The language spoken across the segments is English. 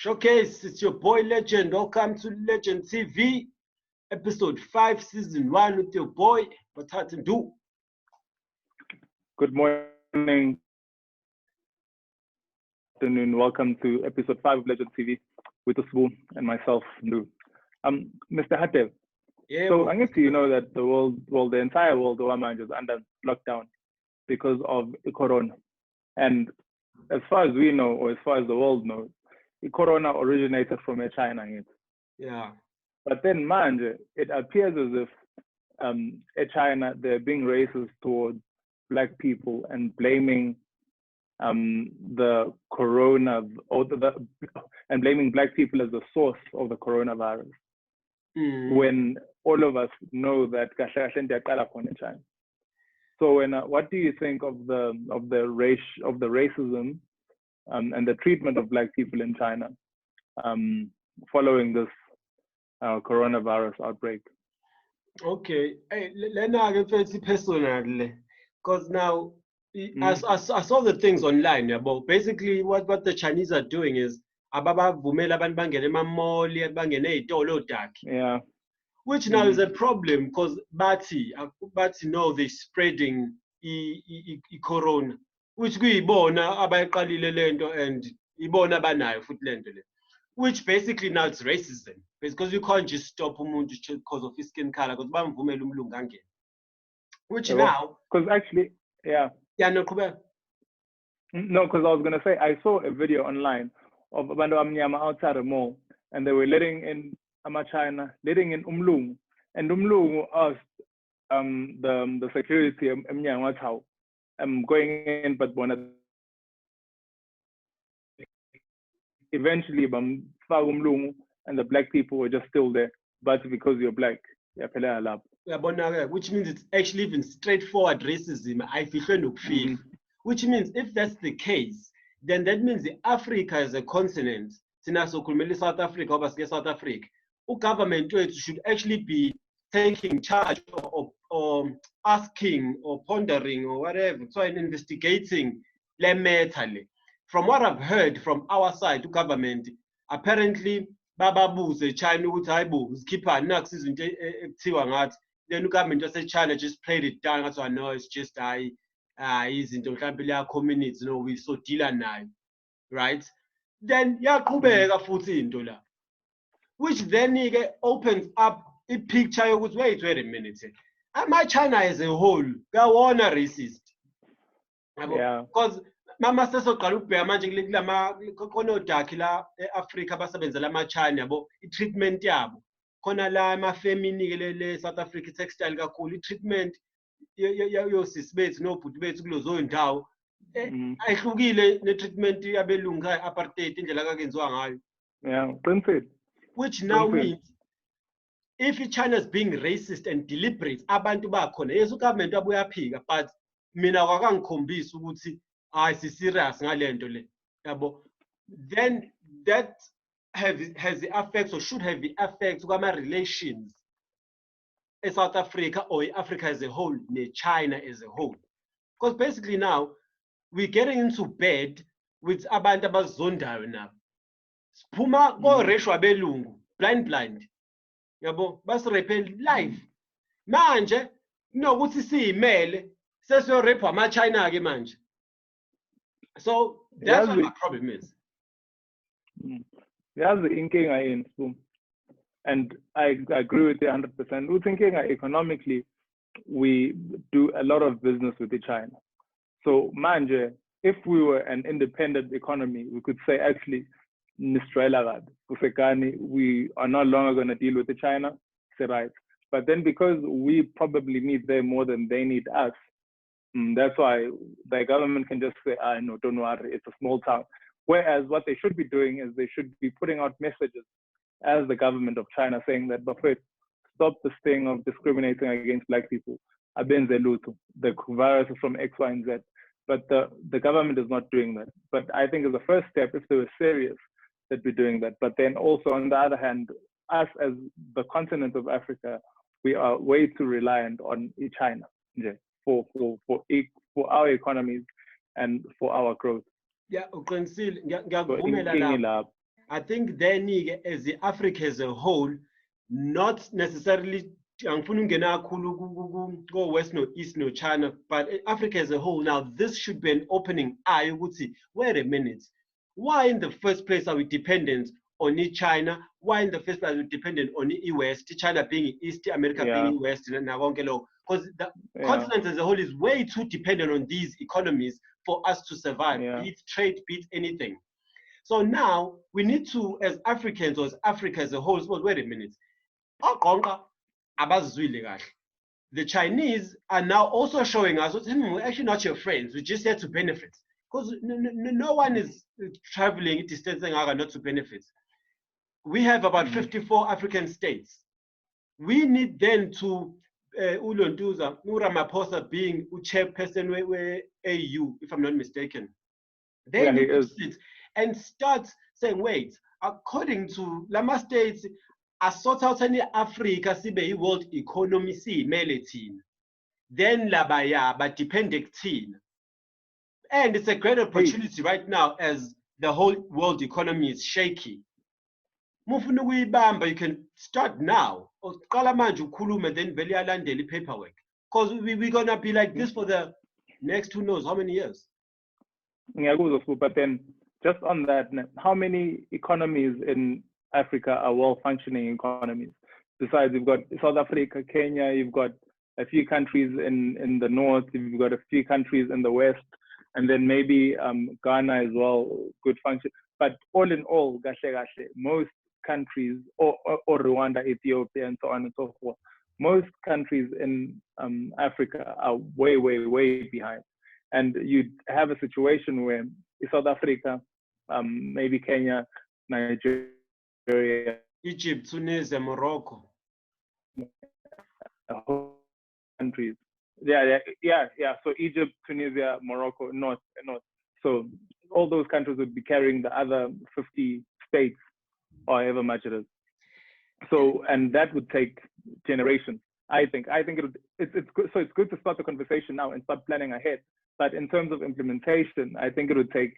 Showcase, it's your boy Legend. Welcome to Legend TV, episode 5, season 1 with your boy, Bathat Do. Good morning, afternoon. Welcome to episode 5 of Legend TV with Usbu and myself, Ndu. Mr. Hatev, Yeah, so I guess you know that the entire world is under lockdown because of the corona. And as far as we know, or as far as the world knows, the corona originated from China. yeah. But then, manje, it appears as if China, they're being racist towards Black people and blaming the corona and blaming Black people as the source of the coronavirus. When all of us know that in China. So, what do you think of the racism and the treatment of Black people in China following this coronavirus outbreak? Okay, hey, let's get personal, because now I saw the things online about basically what the Chinese are doing is ababavumela abantu bangene emamall, bangene ey'tolo dakhe. Yeah. Which now is a problem because bathi no, they're spreading corona, which kuyibona abayiqalile lento and ibona banayo futhi lento le, which basically now it's racism because you can't just stop umuntu because of his skin color because bamvumela umlungu angene, which now because actually no qhubeka. No, because I was gonna say I saw a video online of abantu amnyama outside a mall and they were letting in China, letting in umlungu, and umlungu asked the security emnyango how I'm going in, but eventually umlungu and the Black people were just still there, but because you're Black, which means it's actually even straightforward racism. Which means if that's the case, then that means the Africa as a continent, South Africa or South Africa, government should actually be taking charge or asking or pondering or whatever, so investigating le matter. From what I've heard from our side to government, apparently bababuze China ukuthi hayibo zikhipha nax izinto ekuthiwa ngathi, then the government just China just played it down. So I know it's just izinto mhlawumbe leya community, we so deal nayo, right? Then yaqhubeka futhi into la, which then opens up a picture yokuthi wait a minute, my China as a whole kawona racist, because mama sesoqala ukubheka manje kulama konodakhi la eAfrica abasebenzela ama-China yabo, i-treatment yabo khona la amafemini le South Africa textile kakhulu, i-treatment yosisi bethu nobhuti bethu kulozo ndawo ayihlukile ne-treatment yabelungu apartheid indlela kakenziwa ngayo. Which now means if China is being racist and deliberate, abantu bakhona, yes, government abuyaphika, but mina kwakangikhombisa ukuthi serious ngalento le, yabo, then that has the effects or should have the effects kwama relations in South Africa or Africa as a whole, China as a whole. Because basically now we're getting into bed with abantu abazondayo now. Siphuma ko-ratio abelungu blind yabo basirephe live manje kunokuthi siyimele sesiyorepha ama-China ke manje. So that's what my problem is. There's the inkinga in, and I agree with you 100%. We thinking economically, we do a lot of business with China. So manje, if we were an independent economy, we could say actually we are no longer going to deal with China, right? But then because we probably need them more than they need us, that's why the government can just say, no, don't worry, it's a small town. Whereas what they should be doing is they should be putting out messages as the government of China saying that, but first, stop this thing of discriminating against Black people. The virus is from X, Y, and Z. But the government is not doing that. But I think as a first step, if they were serious, they'd be doing that. But then also on the other hand, us as the continent of Africa, we are way too reliant on China for our economies and for our growth. Yeah, uqinisile ngiyakuvumela lapho. I think then as the Africa as a whole, not necessarily angifuni ukungena kakhulu go west no east no China, but Africa as a whole now, this should be an opening eye ukuthi wait a minute, why in the first place are we dependent on China? Why in the first place are we dependent on the West, China being East, America being West, because the continent as a whole is way too dependent on these economies for us to survive, be it trade, be it anything. So now we need to, as Africans or as Africa as a whole, wait a minute. The Chinese are now also showing us, we're actually not your friends, we're just here to benefit. Because no one is traveling, distancing not to benefit. We have about 54 African states. We need then to, Ulontuza, Ramaphosa being chairperson where AU, if I'm not mistaken. They need to sit and start saying, wait, according to Lama states, a sort out any Africa, sibe world economy, si meletin. Then labaya, but dependent teen. And it's a great opportunity right now as the whole world economy is shaky. You can start now. Or then the paperwork. Because we're gonna be like this for the next who knows how many years. But then just on that, how many economies in Africa are well-functioning economies? Besides, you've got South Africa, Kenya, you've got a few countries in the north, you've got a few countries in the west, and then maybe Ghana as well, good function. But all in all, most countries, or Rwanda, Ethiopia, and so on and so forth, most countries in Africa are way, way, way behind. And you'd have a situation where South Africa, maybe Kenya, Nigeria, Egypt, Tunisia, Morocco, countries. Yeah. So Egypt, Tunisia, Morocco, North. So all those countries would be carrying the other 50 states, or however much it is. So, and that would take generations. I think it's good. So it's good to start the conversation now and start planning ahead. But in terms of implementation, I think it would take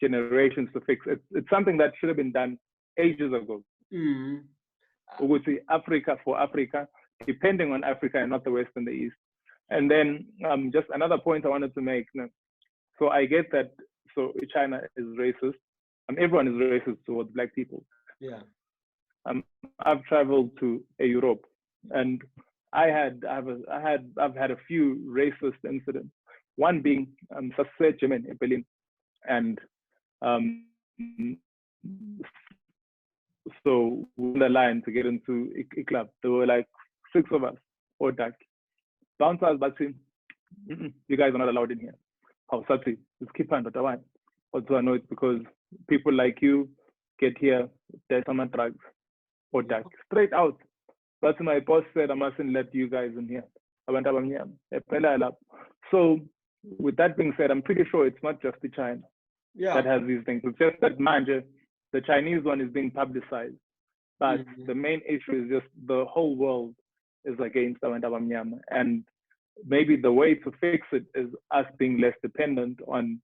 generations to fix it. It's something that should have been done ages ago. We would see Africa for Africa, depending on Africa and not the West and the East. And then just another point I wanted to make. So I get that. So China is racist. Everyone is racist towards Black people. Yeah. I've traveled to Europe, and I've had a few racist incidents. One being German in Berlin, and so we were in the line to get into a club. There were like 6 of us, or that. Bouncers, but you guys are not allowed in here. How Sati, just keep on, but why? Also, I know it's because people like you get here, there's some drugs, or that. Straight out. But my boss said, I mustn't let you guys in here. I went up on here. So, with that being said, I'm pretty sure it's not just the China that has these things. It's just that, mind you, the Chinese one is being publicized. But the main issue is just the whole world is against Awandabamnyama. And maybe the way to fix it is us being less dependent on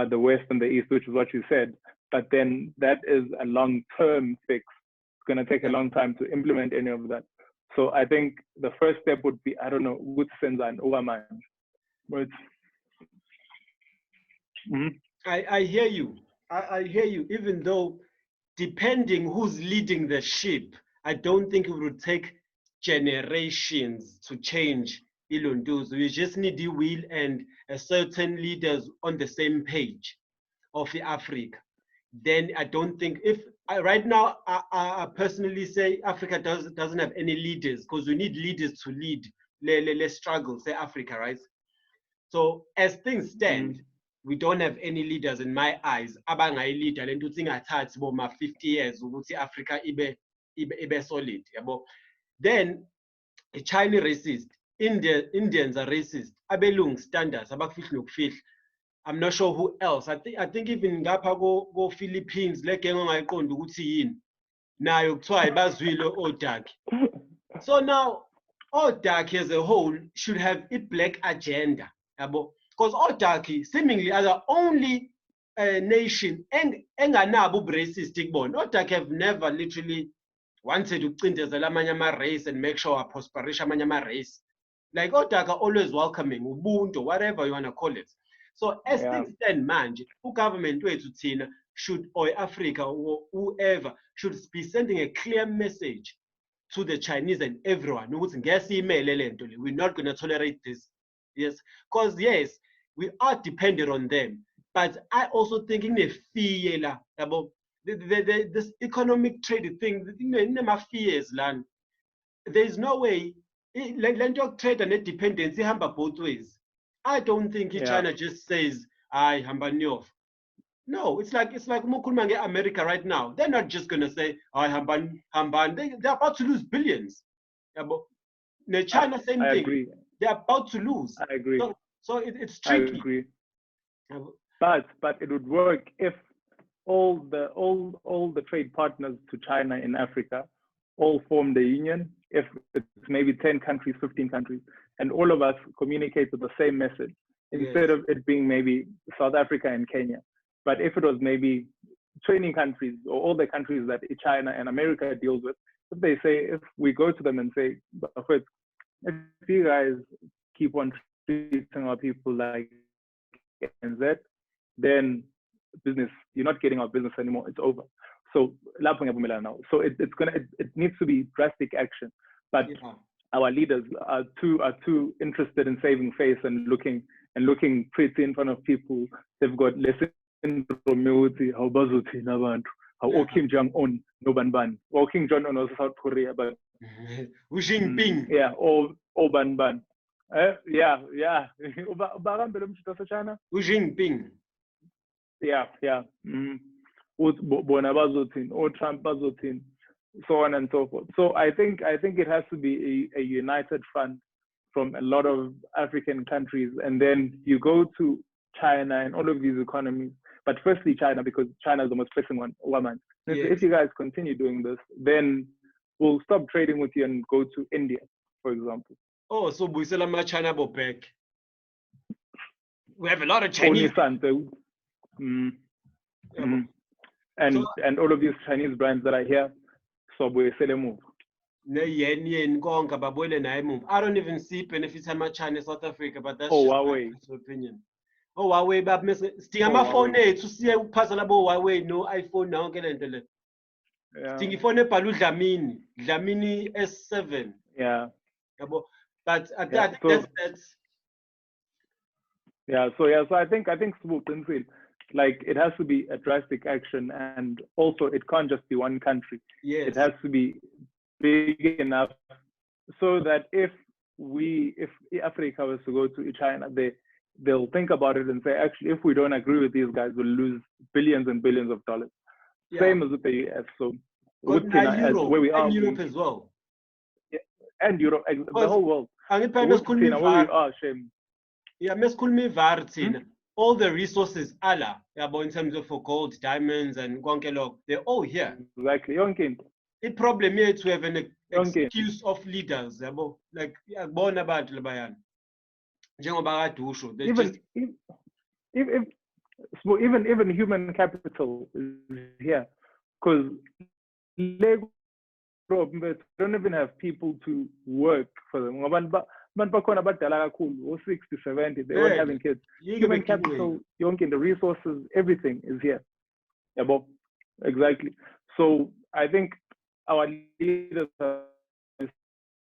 the West and the East, which is what you said. But then that is a long-term fix. It's going to take a long time to implement any of that. So I think the first step would be, I don't know, good sense and overman. But I hear you. I hear you. Even though, depending who's leading the ship, I don't think it would take generations to change Ilundus. We just need the will and a certain leaders on the same page of the Africa. Then I don't think, if right now I personally say Africa doesn't have any leaders, because we need leaders to lead. Let's struggle, say Africa, right? So as things stand, we don't have any leaders in my eyes. Abangayi leader lento tsingathathi bo ma 50 years ukuthi Africa ibe solid, yabo. Then the Chinese racist, Indians are racist, abelungu standards abakufihla nokufihla. I'm not sure who else. I think even ngapha go Philippines le gang ongayiqonda ukuthi yini nayo kuthiwa ibazwile odaki. So now odaki as a whole should have a black agenda, yabo. Because odaki seemingly are the only nation enganabo ubu-racist kubona. ODAC have never literally wanted ukucindezela amanye ama-race and make sure prosperisha amanye ama-race. Like ODAC are always welcoming ubuntu, whatever you want to call it. So as things stand manje, ugovernment wethu thina should, or Africa or whoever, should be sending a clear message to the Chinese and everyone ukuthi ngesiyimele lento le, we're not going to tolerate this. Yes, because yes, we are dependent on them, but I also think in a fear about this economic trade thing, fears land. There's no way lento trade and dependency ihamba both ways. I don't think China just says I hamba nyof. No, it's like Mukulmange America right now. They're not just gonna say I hamban. They're about to lose billions. The China same I thing. Agree. They're about to lose. I agree. So it's tricky. I agree. But it would work if all the trade partners to China in Africa all formed a union. If it's maybe 10 countries, 15 countries, and all of us communicate with the same message, instead of it being maybe South Africa and Kenya. But if it was maybe 20 countries or all the countries that China and America deals with, if they say, if we go to them and say, if you guys keep on treating our people like NZ, then business, you're not getting our business anymore, it's over. So it needs to be drastic action. But our leaders are too interested in saving face and looking pretty in front of people. They've got lessons how Kim Jong-un no ban. Or Kim Jong-un was South Korea, but Wu Jinping. or ban. Yeah. Wu Jinping. Yeah. Bona bazotin, or Trump bazotin, so on and so forth. So I think it has to be a united front from a lot of African countries, and then you go to China and all of these economies. But firstly, China, because China is the most pressing one. If you guys continue doing this, then we'll stop trading with you and go to India, for example. Oh, so Buiselama China back. We have a lot of Chinese. And all of these Chinese brands that are here, so we sell them move. I don't even see benefits how much China South Africa, but that's just my opinion. Huawei, but sting phone to see a puzzle about Huawei, no iPhone now. Sting phone Dlamini S7. Yeah. But that's So I think like it has to be a drastic action, and also it can't just be one country. It has to be big enough so that if Africa was to go to China, they'll think about it and say, actually, if we don't agree with these guys, we'll lose billions and billions of dollars. Same as with the US. So where we are, and Europe as well. Yeah, and Europe, the whole world. Where we are, shame. Yeah, all the resources in terms of gold, diamonds, and Gonkelog, they're all here. Exactly. The problem here is to have an excuse of leaders. Like born about Lebayan. Even human capital is here, because they don't even have people to work for them. 60, 70, they weren't having kids. Human capital, the resources, everything is here. Exactly. So I think our leaders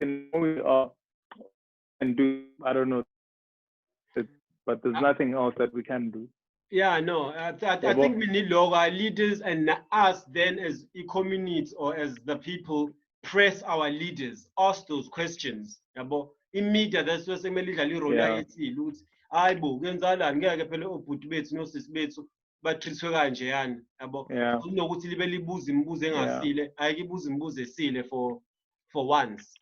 can do, I don't know, but there's nothing else that we can do. Yeah, no, I think we need our leaders and us then as a community or as the people press our leaders, ask those questions. In media, that's what I'm saying. For once.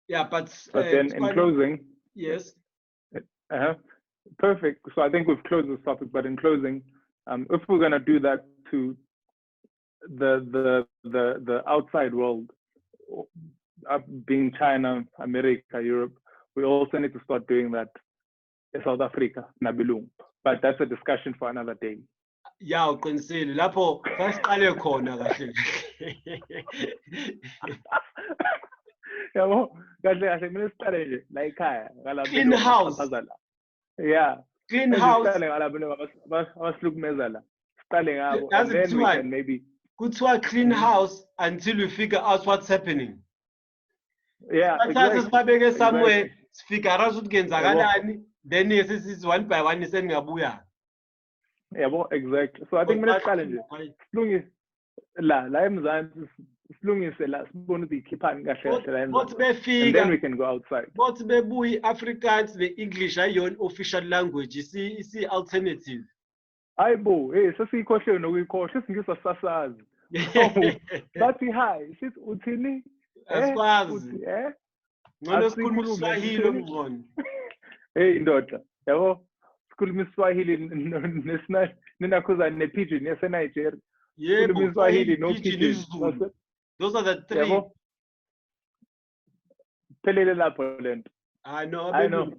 Yeah, but then in closing, yes. Perfect. So I think we've closed this topic, but in closing, if we're gonna do that to the outside world, being China, America, Europe, we also need to start doing that in South Africa, Nabilung. But that's a discussion for another day. Yeah, uqinisile lapho sasiqale khona kahle. Yabo, kahle kahle mina siqale nje la ekhaya ngala Clean house. Yeah. Clean house. Siqale ngala abasihlukumeza la. Siqale ngabo and That's then we can maybe kuthiwa clean house until we figure out what's happening. Yeah, exactly. Somewhere exactly. figure out ukuthi kenzakalani then sesithi one by one seningabuya. Yabo, exactly. So I think mina siqale nje. Silungise la eMzansi silungise la sibone ukuthi ikhiphani kahle kahle la eMzansi. And then we can go outside. But bebuyi Afrikaans the English ayon official language isi alternative. Ayibo, hey sesikhohle nokuyikhohle singisa sasazi. Bathi hi, sithi uthini? Asikwazi. Ngcono sikhuluma Swahili omngcono. Hey ndoda, yabo sikhuluma Swahili ninakhuza ne-pidgin yaseNigeria. Yebo, Swahili no pidgin. Those are the three. Yabo. Pelele lapho lento. I know. I know.